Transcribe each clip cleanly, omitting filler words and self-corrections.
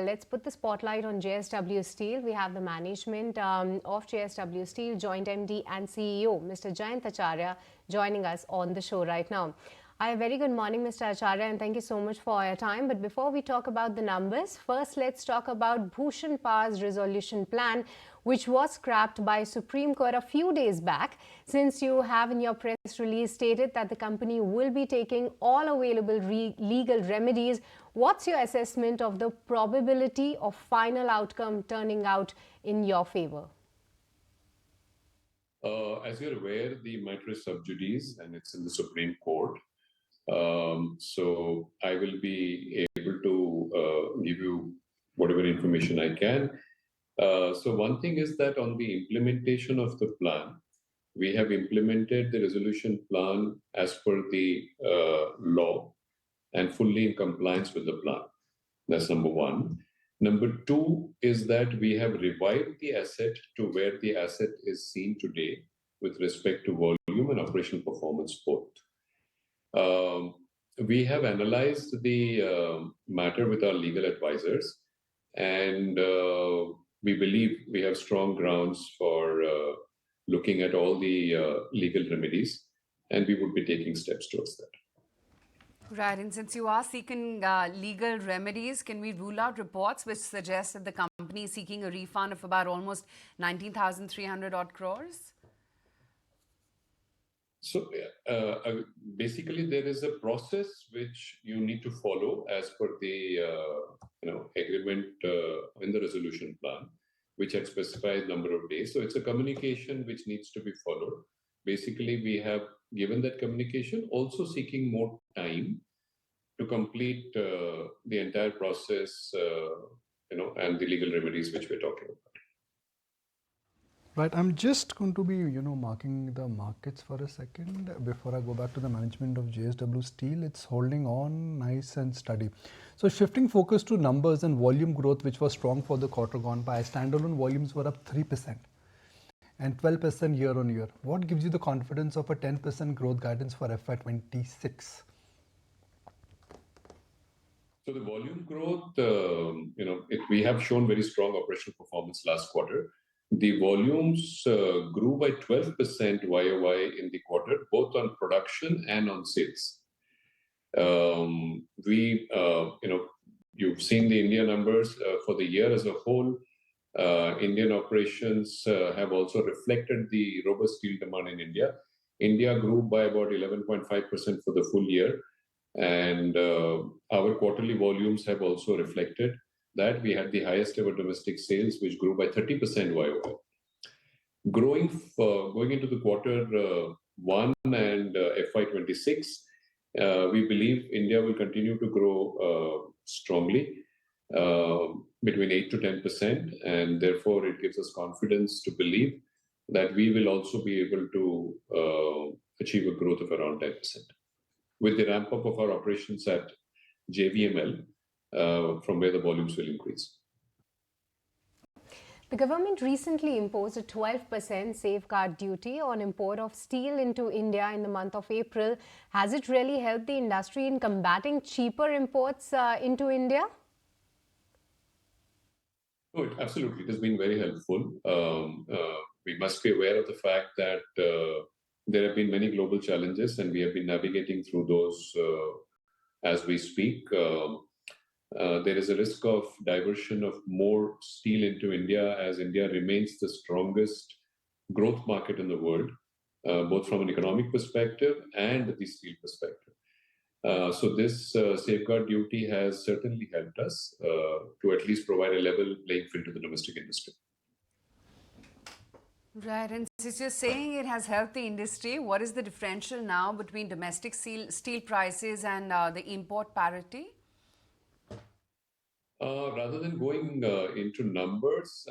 let's put the spotlight on JSW Steel. We have the management of JSW Steel, Joint MD and CEO, Mr. Jayant Acharya, joining us on the show right now. Hi, very good morning, Mr. Acharya, and thank you so much for your time. But before we talk about the numbers, first let's talk about Bhushan Power's resolution plan, which was scrapped by Supreme Court a few days back. Since you have in your press release stated that the company will be taking all available legal remedies, what's your assessment of the probability of final outcome turning out in your favor? As you're aware, the matter is sub judice and it's in the Supreme Court. So I will be able to give you whatever information I can. So one thing is that on the implementation of the plan, we have implemented the resolution plan as per the law and fully in compliance with the plan. That's number one. Number two is that we have revived the asset to where the asset is seen today with respect to volume and operational performance both. We have analyzed the matter with our legal advisors, and we believe we have strong grounds for looking at all the legal remedies, and we would be taking steps towards that. Right, and since you are seeking legal remedies, can we rule out reports which suggest that the company is seeking a refund of about almost 19,300 odd crores? So basically, there is a process which you need to follow as per the agreement in the resolution plan, which had specified number of days. So it's a communication which needs to be followed. Basically, we have given that communication, also seeking more time to complete the entire process, and the legal remedies which we're talking about. Right, I'm just going to be, marking the markets for a second before I go back to the management of JSW Steel. It's holding on nice and steady. So shifting focus to numbers and volume growth, which was strong for the quarter gone by, standalone volumes were up 3% and 12% year on year. What gives you the confidence of a 10% growth guidance for FY26? So the volume growth, we have shown very strong operational performance last quarter. The volumes grew by 12% YOY in the quarter, both on production and on sales. You've seen the India numbers for the year as a whole. Indian operations have also reflected the robust steel demand in India. India grew by about 11.5% for the full year. And our quarterly volumes have also reflected that. We had the highest ever domestic sales, which grew by 30% YOY. Going into the quarter one and FY26, we believe India will continue to grow strongly, between 8 to 10%, and therefore it gives us confidence to believe that we will also be able to achieve a growth of around 10%. With the ramp up of our operations at JVML, from where the volumes will increase. The government recently imposed a 12% safeguard duty on import of steel into India in the month of April. Has it really helped the industry in combating cheaper imports into India? Oh, absolutely. It has been very helpful. We must be aware of the fact that there have been many global challenges, and we have been navigating through those as we speak. There is a risk of diversion of more steel into India, as India remains the strongest growth market in the world, both from an economic perspective and the steel perspective. So this safeguard duty has certainly helped us to at least provide a level playing field to the domestic industry. Right, and since you're saying it has helped the industry, what is the differential now between domestic steel prices and the import parity? Rather than going into numbers,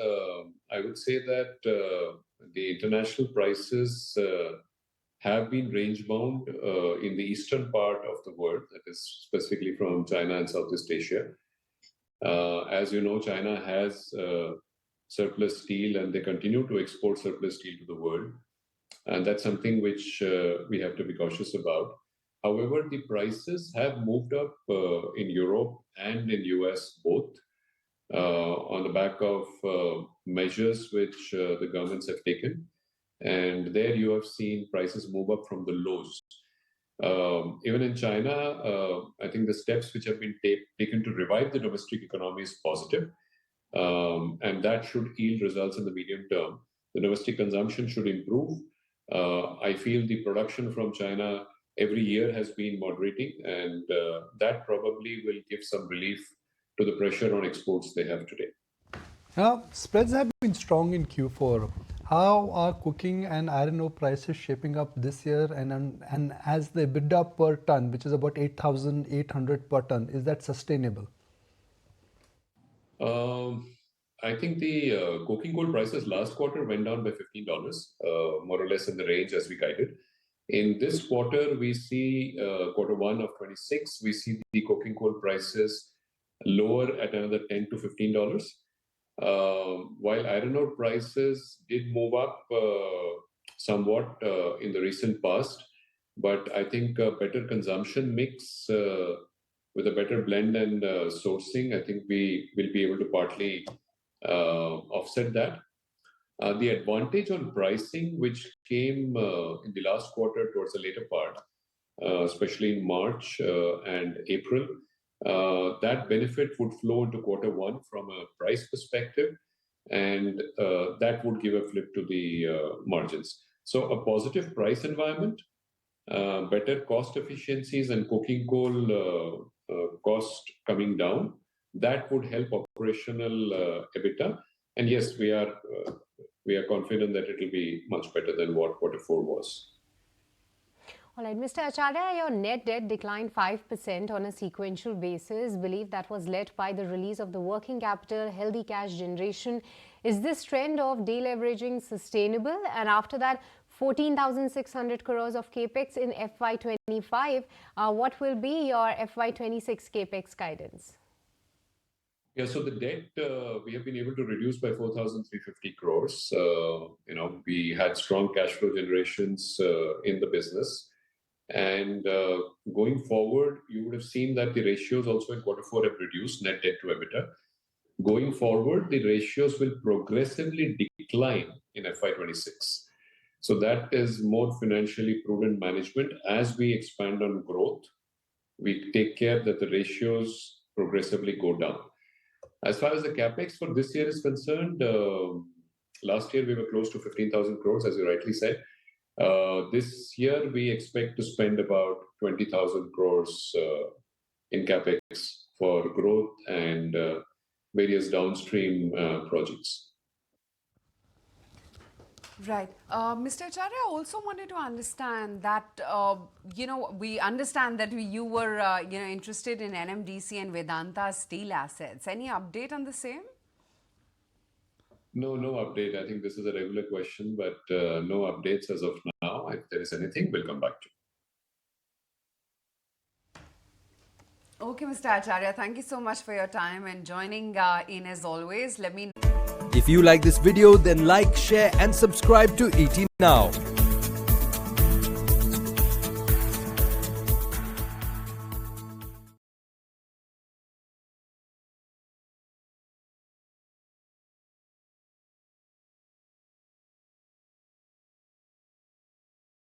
I would say that the international prices have been range-bound in the eastern part of the world, that is specifically from China and Southeast Asia. As you know, China has surplus steel, and they continue to export surplus steel to the world. And that's something which we have to be cautious about. However, the prices have moved up in Europe and in US both. on the back of measures which the governments have taken. And there you have seen prices move up from the lows. Even in China, I think the steps which have been taken to revive the domestic economy is positive. And that should yield results in the medium term. The domestic consumption should improve. I feel the production from China every year has been moderating, and that probably will give some relief to the pressure on exports they have today. Now, spreads have been strong in Q4. How are cooking and iron ore prices shaping up this year? And as the EBITDA per ton, which is about 8,800 per ton, is that sustainable? I think the coking coal prices last quarter went down by $15, more or less in the range as we guided. In this quarter, we see quarter one of 26, we see the coking coal prices lower at another $10 to $15. While iron ore prices did move up somewhat in the recent past, but I think a better consumption mix with a better blend and sourcing, I think we will be able to partly offset that. The advantage on pricing, which came in the last quarter towards the later part, especially in March and April, that benefit would flow into quarter one from a price perspective, and that would give a flip to the margins. So a positive price environment, better cost efficiencies and coking coal cost coming down, that would help operational EBITDA. And yes, we are confident that it will be much better than what quarter four was. All right, Mr. Acharya, your net debt declined 5% on a sequential basis. Believe that was led by the release of the working capital, healthy cash generation. Is this trend of deleveraging sustainable? And after that, 14,600 crores of capex in FY25. What will be your FY26 capex guidance? Yeah, so the debt we have been able to reduce by 4,350 crores. We had strong cash flow generations in the business. And going forward, you would have seen that the ratios also in quarter four have reduced, net debt to EBITDA. Going forward, the ratios will progressively decline in FY26. So that is more financially prudent management. As we expand on growth, we take care that the ratios progressively go down. As far as the capex for this year is concerned, last year we were close to 15,000 crores, as you rightly said. This year we expect to spend about 20,000 crores in capex for growth and various downstream projects. Right. Mr. Acharya, I also wanted to understand that, we understand that you were, interested in NMDC and Vedanta steel assets. Any update on the same? No update. I think this is a regular question, but no updates as of now. If there is anything, we'll come back to you. Okay, Mr. Acharya, thank you so much for your time and joining in as always. If you like this video, then like, share and subscribe to ET Now.